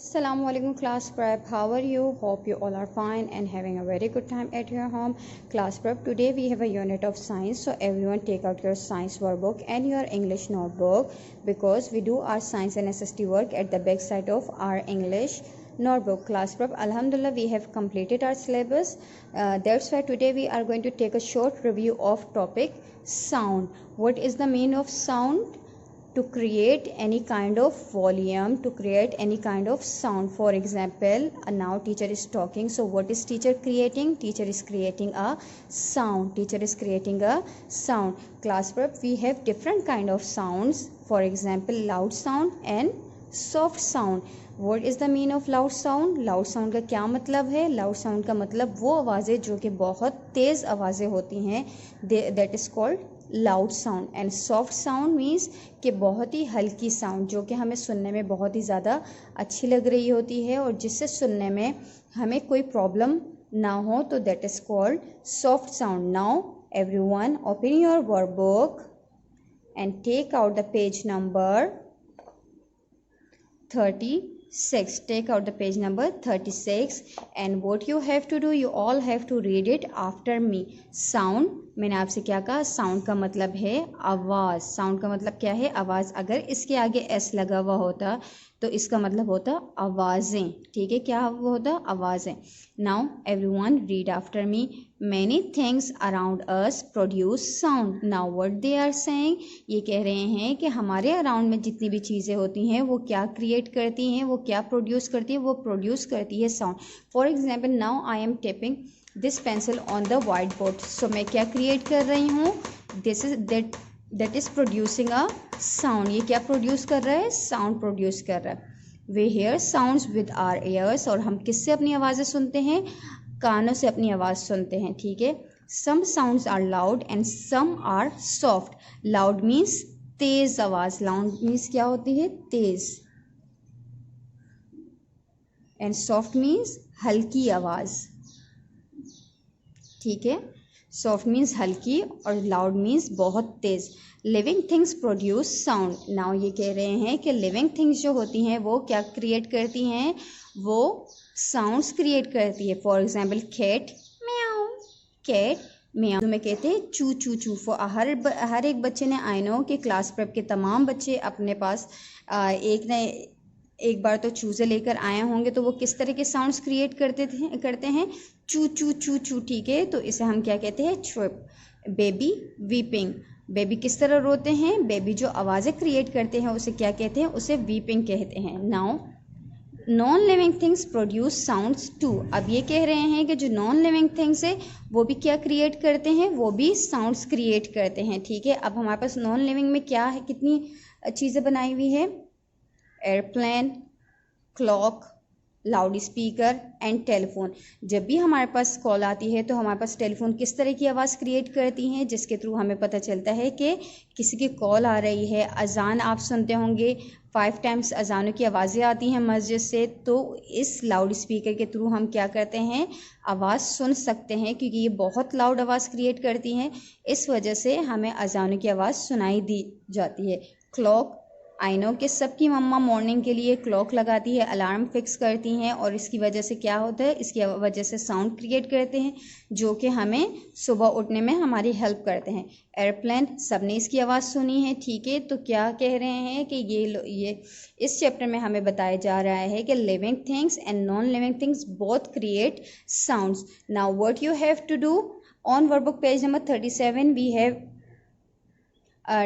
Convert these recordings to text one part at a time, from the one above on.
Assalamualaikum class prep. How are you? Hope you all are fine and having a very good time at your home. Class prep, today we have a unit of science, so everyone take out your science workbook and your English notebook because we do our science and SST work at the back side of our English notebook. Class prep, alhamdulillah, we have completed our syllabus. That's why today we are going to take a short review of topic sound. What is the meaning of sound? To create any kind of volume, to create any kind of sound. For example, now teacher is talking, so what is teacher creating? Teacher is creating a sound. Teacher is creating a sound. Class prep, we have different kind of sounds. For example, loud sound and soft sound. What is the meaning of loud sound? Loud sound का क्या मतलब है? Loud sound का मतलब वो आवाज़ें जो कि बहुत तेज़ आवाज़ें होती हैं, that is called loud sound. And soft sound means कि बहुत ही हल्की साउंड जो कि हमें सुनने में बहुत ही ज़्यादा अच्छी लग रही होती है और जिससे सुनने में हमें कोई प्रॉब्लम ना हो, तो that is called soft sound. Now everyone open your workbook and take out the page number 36. Take out the page number 36 and what you have to do, you all have to read it after me. Sound, मैंने आपसे क्या कहा? Sound का मतलब है आवाज़. Sound का मतलब क्या है? आवाज़. अगर इसके आगे एस लगा हुआ होता तो इसका मतलब होता आवाज़ें. ठीक है, क्या होता? आवाज़ें. Now everyone read after me. Many things around us produce sound. Now what they are saying, ये कह रहे हैं कि हमारे अराउंड में जितनी भी चीज़ें होती हैं वो क्या क्रिएट करती हैं, वो क्या प्रोड्यूस करती है? वो प्रोड्यूस करती है sound. For example, now I am tapping this pencil on the white board. So मैं क्या क्रिएट कर रही हूँ? This is that is producing a sound. ये क्या प्रोड्यूस कर रहा है? साउंड प्रोड्यूस कर रहा है. We hear sounds with our ears. और हम किससे अपनी आवाज़ें सुनते हैं? कानों से अपनी आवाज़ सुनते हैं. ठीक है. Some sounds are loud and some are soft. Loud means तेज़ आवाज़. लाउड मीन्स क्या होती है? तेज़. एंड सॉफ्ट मीन्स हल्की आवाज़. ठीक है. सॉफ्ट मीन्स हल्की और लाउड मीन्स बहुत तेज़. Living things produce sound. Now ये कह रहे हैं कि लिविंग थिंग्स जो होती हैं वो क्या क्रिएट करती हैं? वो साउंड्स क्रिएट करती है. फॉर एग्जाम्पल, कैट म्याऊ. कैट म्याऊ में कहते हैं चू चू चू. हर एक बच्चे ने, आई नो कि क्लास प्रेप के तमाम बच्चे अपने पास एक बार तो चूज़े लेकर आए होंगे, तो वो किस तरह के साउंड्स क्रिएट करते हैं? चू चू चू चू. ठीक है, तो इसे हम क्या कहते हैं? ट्रिप. Baby weeping. बेबी किस तरह रोते हैं? बेबी जो आवाज़ें क्रिएट करते हैं उसे क्या कहते हैं? उसे वीपिंग कहते हैं. Now non living things produce sounds too. अब ये कह रहे हैं कि जो नॉन लिविंग थिंग्स है वो भी क्या क्रिएट करते हैं? वो भी साउंड्स क्रिएट करते हैं. ठीक है. अब हमारे पास नॉन लिविंग में क्या है? कितनी चीज़ें बनाई हुई है? Airplane, clock, loud speaker and telephone. जब भी हमारे पास कॉल आती है तो हमारे पास टेलीफोन किस तरह की आवाज़ क्रिएट करती हैं, जिसके थ्रू हमें पता चलता है कि किसी की कॉल आ रही है. अजान आप सुनते होंगे, 5 टाइम्स अजानों की आवाज़ें आती हैं मस्जिद से, तो इस लाउड स्पीकर के थ्रू हम क्या करते हैं? आवाज़ सुन सकते हैं, क्योंकि ये बहुत लाउड आवाज़ क्रिएट करती हैं. इस वजह से हमें अजानों की आवाज़ सुनाई दी जाती है. क्लॉक, आई नो कि सबकी मम्मा मॉर्निंग के लिए क्लॉक लगाती है, अलार्म फिक्स करती हैं, और इसकी वजह से क्या होता है? इसकी वजह से साउंड क्रिएट करते हैं जो कि हमें सुबह उठने में हमारी हेल्प करते हैं. एयरप्लेन, सबने इसकी आवाज़ सुनी है. ठीक है, तो क्या कह रहे हैं कि ये इस चैप्टर में हमें बताया जा रहा है कि living things and non living things both create sounds. Now what you have to do, on workbook page number 37 we have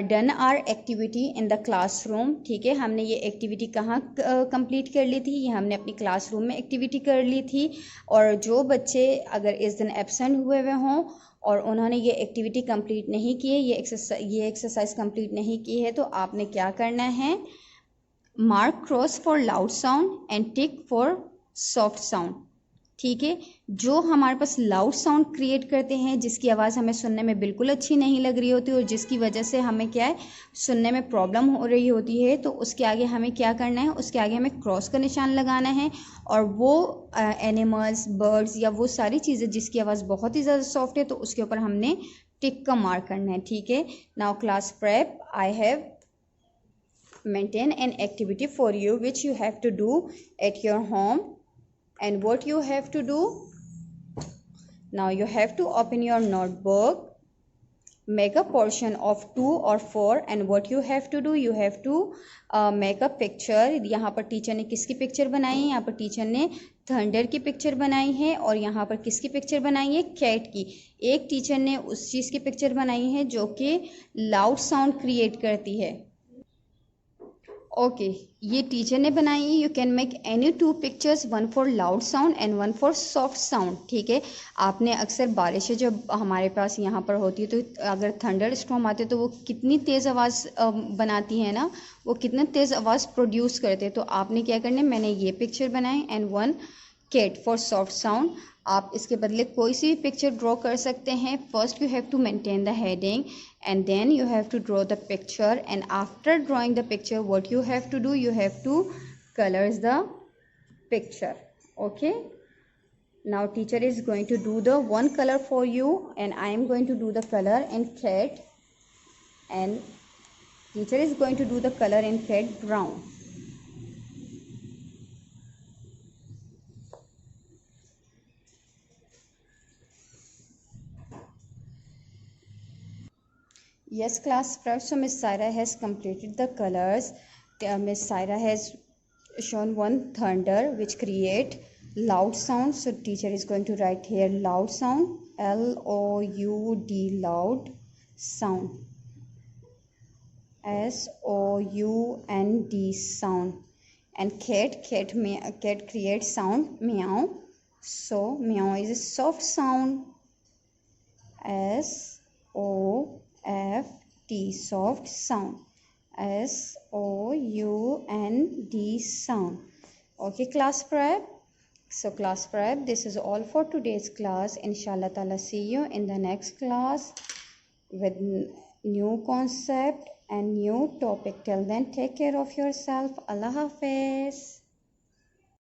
done our activity in the classroom. ठीक है, हमने ये एक्टिविटी कहाँ कंप्लीट कर ली थी? ये हमने अपनी क्लासरूम में एक्टिविटी कर ली थी. और जो बच्चे अगर इस दिन एब्सेंट हुए हों और उन्होंने ये एक्टिविटी कंप्लीट नहीं की है, ये एक्सरसाइज कंप्लीट नहीं की है, तो आपने क्या करना है? Mark cross for loud sound and tick for soft sound. ठीक है, जो हमारे पास लाउड साउंड क्रिएट करते हैं, जिसकी आवाज़ हमें सुनने में बिल्कुल अच्छी नहीं लग रही होती और जिसकी वजह से हमें क्या है? सुनने में प्रॉब्लम हो रही होती है, तो उसके आगे हमें क्या करना है? उसके आगे हमें क्रॉस का निशान लगाना है. और वो एनिमल्स, बर्ड्स या वो सारी चीज़ें जिसकी आवाज़ बहुत ही ज़्यादा सॉफ्ट है, तो उसके ऊपर हमने टिक का मार्क करना है. ठीक है. Now class prep, I have maintain an activity for you which you have to do at your home. And what you have to do? Now you have to open your notebook, make a portion of 2 or 4, and what you have to do, you have to make a picture. यहाँ पर teacher ने किसकी picture बनाई है? यहाँ पर teacher ने thunder की पिक्चर बनाई है, और यहाँ पर किसकी पिक्चर बनाई है? कैट की। एक टीचर ने उस चीज़ की पिक्चर बनाई है जो कि लाउड साउंड क्रिएट करती है। ओके, ये टीचर ने बनाई है। You can make any 2 pictures, 1 for loud sound and 1 for soft sound. ठीक है, आपने अक्सर बारिशें जब हमारे पास यहाँ पर होती है तो अगर थंडर स्टॉर्म आते तो वो कितनी तेज़ आवाज़ बनाती है ना, वो कितने तेज़ आवाज़ प्रोड्यूस करते हैं। तो आपने क्या करना है, मैंने ये पिक्चर बनाई and 1 cat for soft sound. आप इसके बदले कोई सी भी पिक्चर ड्रॉ कर सकते हैं। First you have to maintain the heading and then you have to draw the picture, and after drawing the picture what you have to do, you have to colors the picture. Okay, now teacher is going to do the one color for you and I am going to do the color in cat, and teacher is going to do the color in cat brown. Yes class, so Miss Saira has completed the colors. Miss Saira has shown one thunder which create loud sound. So teacher is going to write here loud sound, L-O-U-D, loud sound, S-O-U-N-D, sound. And cat creates sound meow. So meow is a soft sound, S-O-F-T, soft sound, S-O-U-N-D, sound. Okay class prep. So class prep, this is all for today's class. Inshallah ta'ala, see you in the next class with new concept and new topic. Till then, take care of yourself. Allah Hafiz.